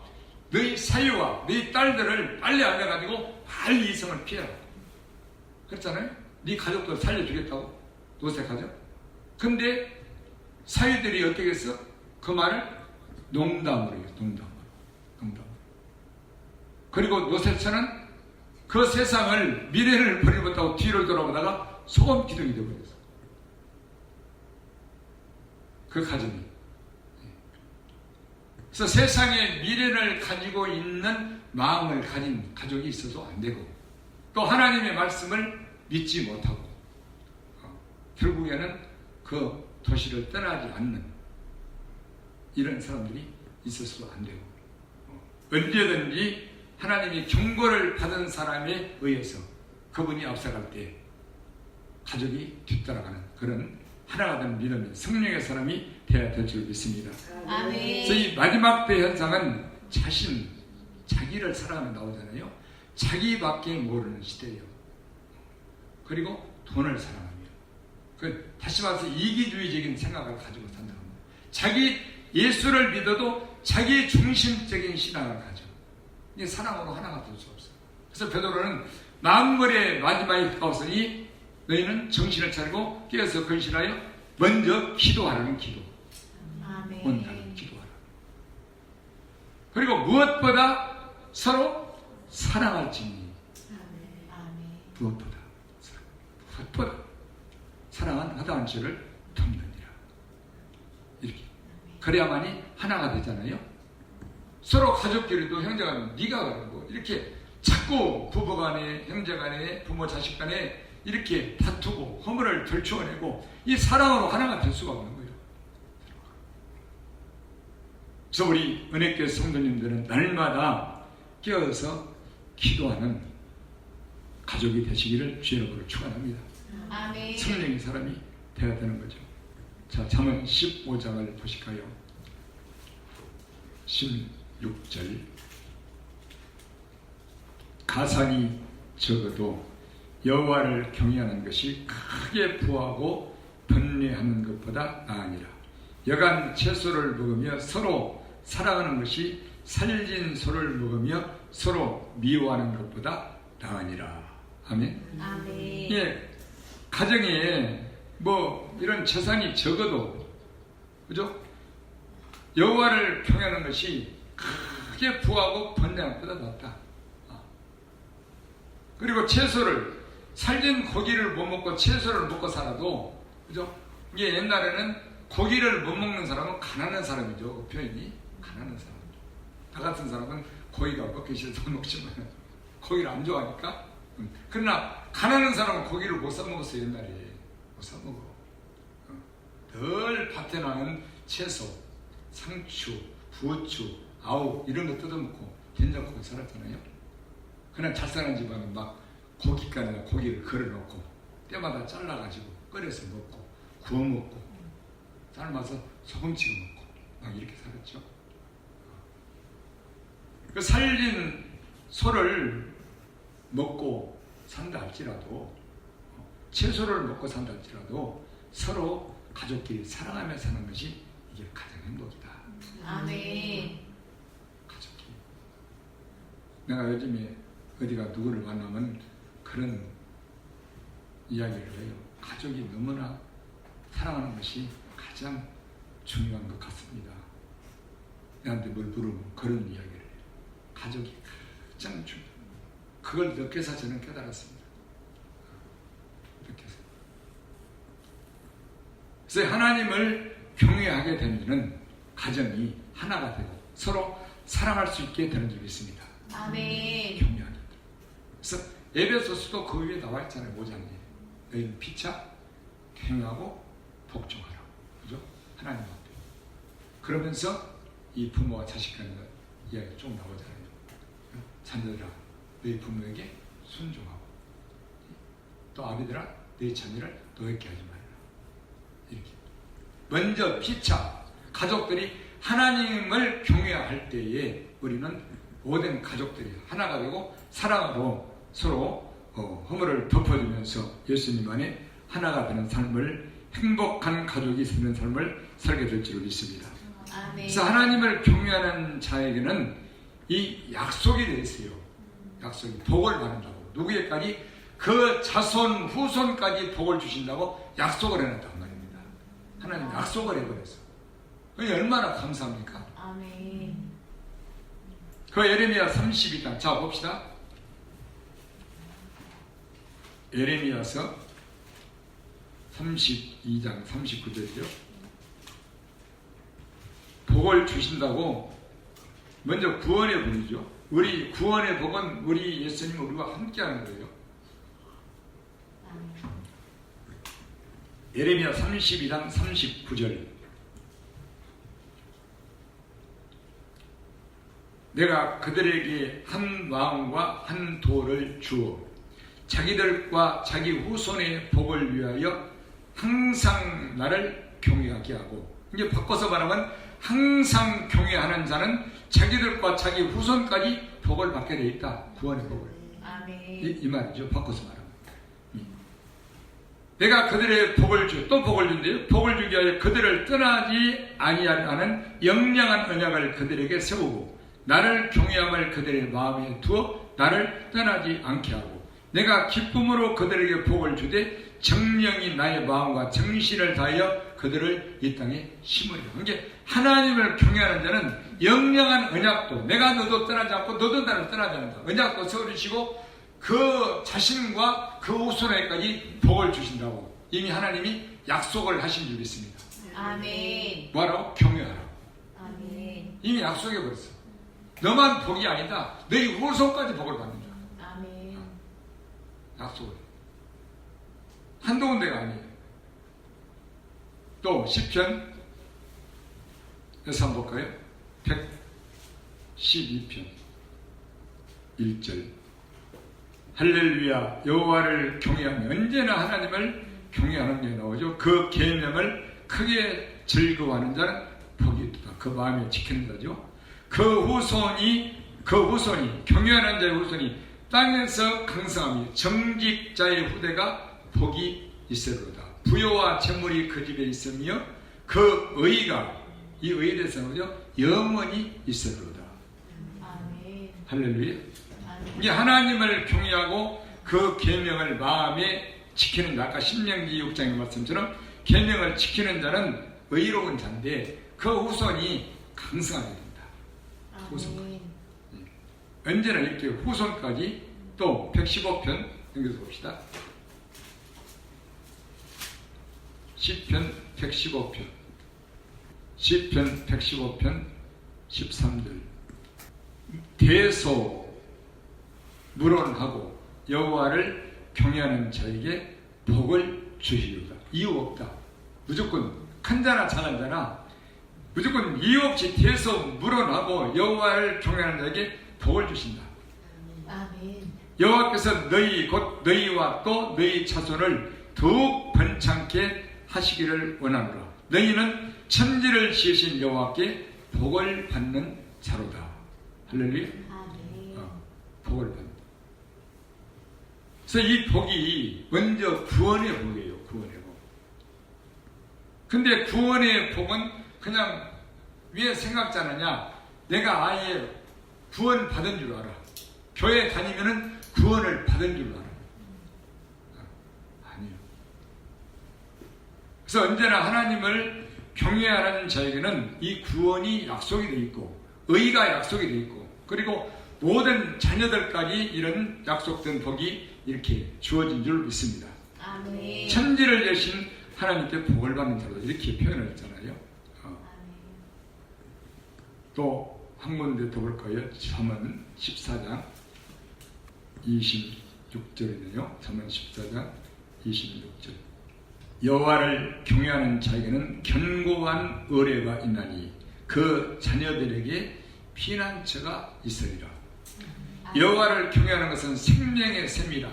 너희 사유와 너희 딸들을 빨리 알려가지고 빨리 이 성을 피해라. 그랬잖아요. 네 가족들 살려주겠다고, 롯의 가족. 근데 사유들이 어떻게 했어? 그 말을 농담으로 해요. 농담. 그리고 롯의 처는 그 세상을, 미래를 버리고다고 뒤를 돌아보다가 소금 기둥이 되어버렸어. 그 가정이. 그래서 세상의 미래를 가지고 있는 마음을 가진 가족이 있어도 안 되고, 또 하나님의 말씀을 믿지 못하고, 결국에는 그 도시를 떠나지 않는 이런 사람들이 있어서도 안 되고, 언제든지 하나님이 경고를 받은 사람에 의해서 그분이 앞서갈 때 가족이 뒤따라가는 그런 하나가 된 믿음의 성령의 사람이 되어야 될 줄 믿습니다. 아멘. 그래서 이 마지막 때 현상은 자기를 사랑하며 나오잖아요. 자기밖에 모르는 시대예요. 그리고 돈을 사랑하며, 다시 말해서 이기주의적인 생각을 가지고 산다는 거예요. 예수를 믿어도 자기 중심적인 신앙을 가져. 이게 사랑으로 하나가 될 수 없어요. 그래서 베드로는 만물의 마지막이 가까웠으니 너희는 정신을 차리고 깨어서 근신하여 먼저 기도하라는 기도. 아멘. 온다는 기도하라. 그리고 무엇보다 서로 사랑할지니. 아멘. 무엇보다 사랑은 허다한 죄를 덮느니라. 이렇게 그래야만이 하나가 되잖아요. 서로 가족끼리도 형제간에 네가 그러고 이렇게 자꾸 부부간에, 형제간에, 부모 자식간에 이렇게 다투고 허물을 들추어내고 이 사랑으로 하나가 될 수가 없는 거예요. 그래서 우리 은혜교회 성도님들은 날마다 깨어서 기도하는 가족이 되시기를 주의 이름으로 축원합니다. 아멘. 성령의 사람이 되어야 되는 거죠. 자, 잠언 15장을 보실까요? 16절. 가산이 적어도 여호와를 경외하는 것이 크게 부하고 번뇌하는 것보다 나으니라. 여간 채소를 먹으며 서로 사랑하는 것이 살진 소를 먹으며 서로 미워하는 것보다 나으니라. 아멘. 아멘. 예, 가정에 뭐 이런 재산이 적어도, 그죠? 여호와를 경외하는 것이 크게 부하고 번뇌하는 것보다 낫다. 그리고 채소를, 살진 고기를 못 먹고 채소를 먹고 살아도, 그죠? 이게 옛날에는 고기를 못 먹는 사람은 가난한 사람이죠. 그 표현이 가난한 사람. 나 같은 사람은 고기가 먹기 싫어서 먹지만 고기를 안 좋아하니까. 그러나 가난한 사람은 고기를 못 사 먹었어요. 옛날에 못 사 먹어. 늘 밭에 나는 채소, 상추, 부추, 아욱 이런 거 뜯어먹고 된장국을 살았잖아요. 그냥 잘 사는 집안은 막 고깃간에다 고기를 걸어놓고 때마다 잘라가지고 끓여서 먹고 구워 먹고 삶아서 소금 찍어 먹고 막 이렇게 살았죠. 그 살린 소를 먹고 산다 할지라도 채소를 먹고 산다 할지라도 서로 가족끼리 사랑하며 사는 것이 이게 가장 행복이다. 아멘. 가족끼리. 내가 요즘에 어디가 누구를 만나면 그런 이야기를 해요. 가족이 너무나 사랑하는 것이 가장 중요한 것 같습니다. 내한테 뭘 물으면 그런 이야기를 해요. 가족이 가장 중요해요. 그걸 느껴서 저는 깨달았습니다. 느껴서. 그래서 하나님을 경외하게 되면 가정이 하나가 되고 서로 사랑할 수 있게 되는 줄 믿습니다. 아멘. 경외하게 돼. 그래서 에베소서도 그 위에 나와 있잖아요. 5장에 너희는 피차 경외하고 복종하라. 그죠? 하나님 앞에. 그러면서 이 부모와 자식 간의 이야기 쭉 나오잖아요. 자녀들아 너희 부모에게 순종하고 또 아비들아 너희 자녀를 노엽게 하지 말라. 이렇게 먼저 피차 가족들이 하나님을 경외할 때에 우리는 모든 가족들이 하나가 되고 사랑으로 서로 허물을 덮어주면서 예수님 안에 하나가 되는 삶을 행복한 가족이 되는 삶을 살게 될 줄 믿습니다. 아멘. 그래서 하나님을 경외하는 자에게는 이 약속이 되어 있어요. 약속이 복을 받는다고 누구에까지 그 자손 후손까지 복을 주신다고 약속을 해놨단 말입니다. 하나님 약속을 해버렸어. 그게 얼마나 감사합니까? 아멘. 그 예레미야 32장 자 봅시다. 예레미야서 32장 39절이죠. 복을 주신다고 먼저 구원의 복이죠. 우리 구원의 복은 우리 예수님 우리와 함께하는 거예요. 아멘. 예레미야 32장 39절 내가 그들에게 한 왕과 한 돌을 주어 자기들과 자기 후손의 복을 위하여 항상 나를 경외하게 하고 이제 바꿔서 말하면 항상 경외하는 자는 자기들과 자기 후손까지 복을 받게 되어 있다. 구원의 복을. 아멘. 이 말이죠. 바꿔서 말하면. 내가 그들의 복을 또 복을 준대요. 복을 주기 위하여 그들을 떠나지 아니하려 하는 영량한 언약을 그들에게 세우고 나를 경외함을 그들의 마음에 두어 나를 떠나지 않게 하고 내가 기쁨으로 그들에게 복을 주되 정령이 나의 마음과 정신을 다하여 그들을 이 땅에 심으리라. 이게 하나님을 경외하는 자는 영영한 언약도 내가 너도 떠나지 않고 너도 나를 떠나지 않는다. 언약도 세워주시고 그 자신과 그 후손에까지 복을 주신다고 이미 하나님이 약속을 하신 줄 믿습니다. 아멘. 뭐하라고? 경외하라고. 아멘. 이미 약속해 버렸어. 너만 복이 아니다. 너희 후손까지 복을 받는다. 아멘. 약속을. 한두 군데가 아니에요. 또 시편 에서 한번 볼까요? 112편 1절 할렐루야 여호와를 경외하며 언제나 하나님을 경외하는 게 나오죠. 그 계명을 크게 즐거워하는 자는 복이 있다. 그 마음에 지키는 자죠. 그 후손이 경외하는 자의 후손이 땅에서 강성하며 정직자의 후대가 복이 있으리로다. 부요와 재물이 그 집에 있으며 그 의가 이 의에 대해서는 뭐죠? 영원히 있으리로다. 아멘. 할렐루야. 아멘. 이게 하나님을 경외하고 그 계명을 마음에 지키는 자, 아까 신명기 6장의 말씀처럼 계명을 지키는 자는 의로운 자인데 그 후손이 강성하게 된다. 후손까지. 언제나 이렇게 후손까지. 또 115편 넘겨서 봅시다. 시편 115편 13절 대소물원하고 여호와를 경외하는 자에게 복을 주시리로다. 이유 없다. 무조건 큰 자나 작은 자나 무조건 이유 없이 대소물원하고 여호와를 경외하는 자에게 복을 주신다. 아멘. 여호와께서 너희 곧 너희와 또 너희 자손을 더욱 번창케 하시기를 원하노라. 너희는 천지를 지으신 여호와께 복을 받는 자로다. 할렐루야. 아멘. 복을 받는다. 그래서 이 복이 먼저 구원의 복이에요. 구원의 복. 근데 구원의 복은 그냥 왜 생각지 않느냐? 내가 아예 구원 받은 줄 알아. 교회 다니면은 구원을 받은 줄 알아. 아니요. 그래서 언제나 하나님을 경외하는 자에게는 이 구원이 약속이 되어 있고, 의가 약속이 되어 있고, 그리고 모든 자녀들까지 이런 약속된 복이 이렇게 주어진 줄 믿습니다. 아멘. 천지를 여신 하나님께 복을 받는 자로 이렇게 표현을 했잖아요. 또 한 군데 더 볼까요? 잠언 14장 26절이네요. 잠언 14장 26절. 여호와를 경외하는 자에게는 견고한 의뢰가 있나니 그 자녀들에게 피난처가 있으리라. 여호와를 경외하는 것은 생명의 샘이라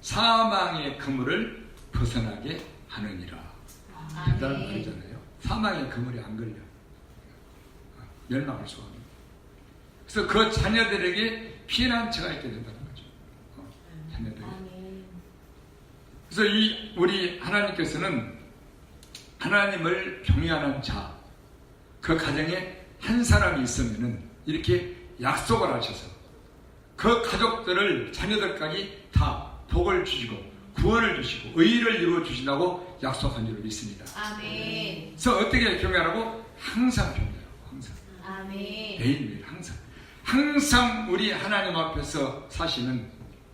사망의 그물을 벗어나게 하느니라. 대단한 말이잖아요. 사망의 그물이 안 걸려. 멸망할 수가 없는. 그래서 그 자녀들에게 피난처가 있게 된다는 거죠. 자녀들에게. 그래서 이 우리 하나님께서는 하나님을 경외하는 자, 그 가정에 한 사람이 있으면은 이렇게 약속을 하셔서 그 가족들을 자녀들까지 다 복을 주시고 구원을 주시고 의를 이루어 주신다고 약속한 줄을 믿습니다. 아멘. 그래서 어떻게 경외하라고? 항상 경외하라고. 항상. 아멘. 매일매일 항상 우리 하나님 앞에서 사시는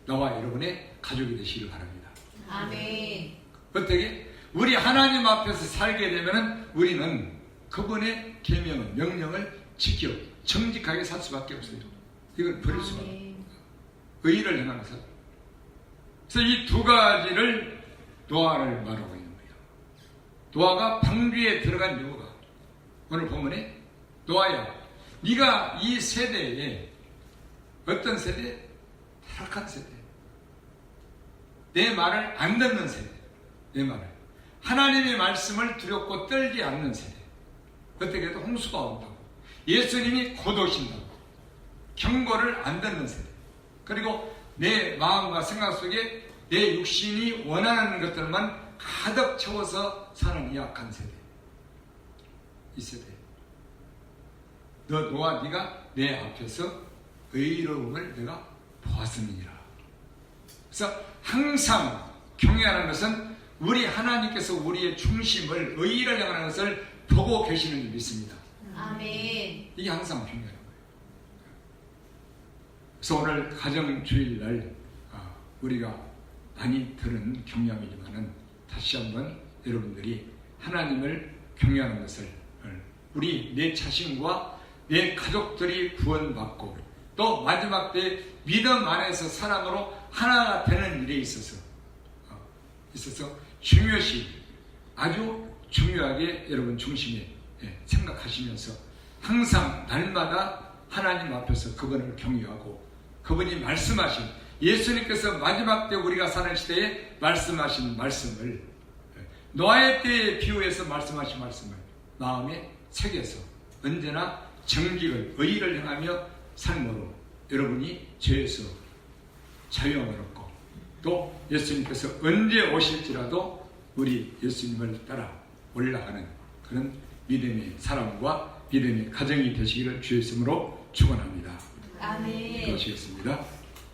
나와 여러분의 가족이 되시길 바랍니다. 아멘. 어떻게? 우리 하나님 앞에서 살게 되면은 우리는 그분의 계명을 명령을 지켜 정직하게 살 수밖에 없어요. 이걸 버릴 수가 없어요. 의를 행하면서. 그래서 이 두 가지를 노아를 말하고 있는 거예요. 노아가 방주에 들어간 이유가 오늘 본문에 노아야, 네가 이 세대에 어떤 세대? 타락한 세대. 내 말을 안 듣는 세대. 내 말을. 하나님의 말씀을 두렵고 떨지 않는 세대. 어떻게 해도 홍수가 온다고. 예수님이 곧 오신다고. 경고를 안 듣는 세대. 그리고 내 마음과 생각 속에 내 육신이 원하는 것들만 가득 채워서 사는 이 악한 세대. 이 세대. 너와 네가 내 앞에서 의로움을 내가 보았음이니라. 그래서 항상 경외하는 것은 우리 하나님께서 우리의 중심을 의를 향하는 것을 보고 계시는 줄 믿습니다. 아멘. 이게 항상 중요한 거예요. 그래서 오늘 가정주일날 우리가 많이 들은 경향이지만은 다시 한번 여러분들이 하나님을 경외하는 것을 우리 내 자신과 내 가족들이 구원받고 또 마지막 때 믿음 안에서 사랑으로 하나가 되는 일에 있어서 중요시 아주 중요하게 여러분 중심에 생각하시면서 항상 날마다 하나님 앞에서 그분을 경외하고 그분이 말씀하신 예수님께서 마지막 때 우리가 사는 시대에 말씀하신 말씀을 노아의 때에 비유해서 말씀하신 말씀을 마음에 새겨서 언제나 정직을 의를 행하며 삶으로 여러분이 죄에서 자유함을 얻고 또 예수님께서 언제 오실지라도 우리 예수님을 따라 올라가는 그런 믿음의 사람과 믿음의 가정이 되시기를 주의 이름으로 축원합니다. 아멘. 그러시겠습니다.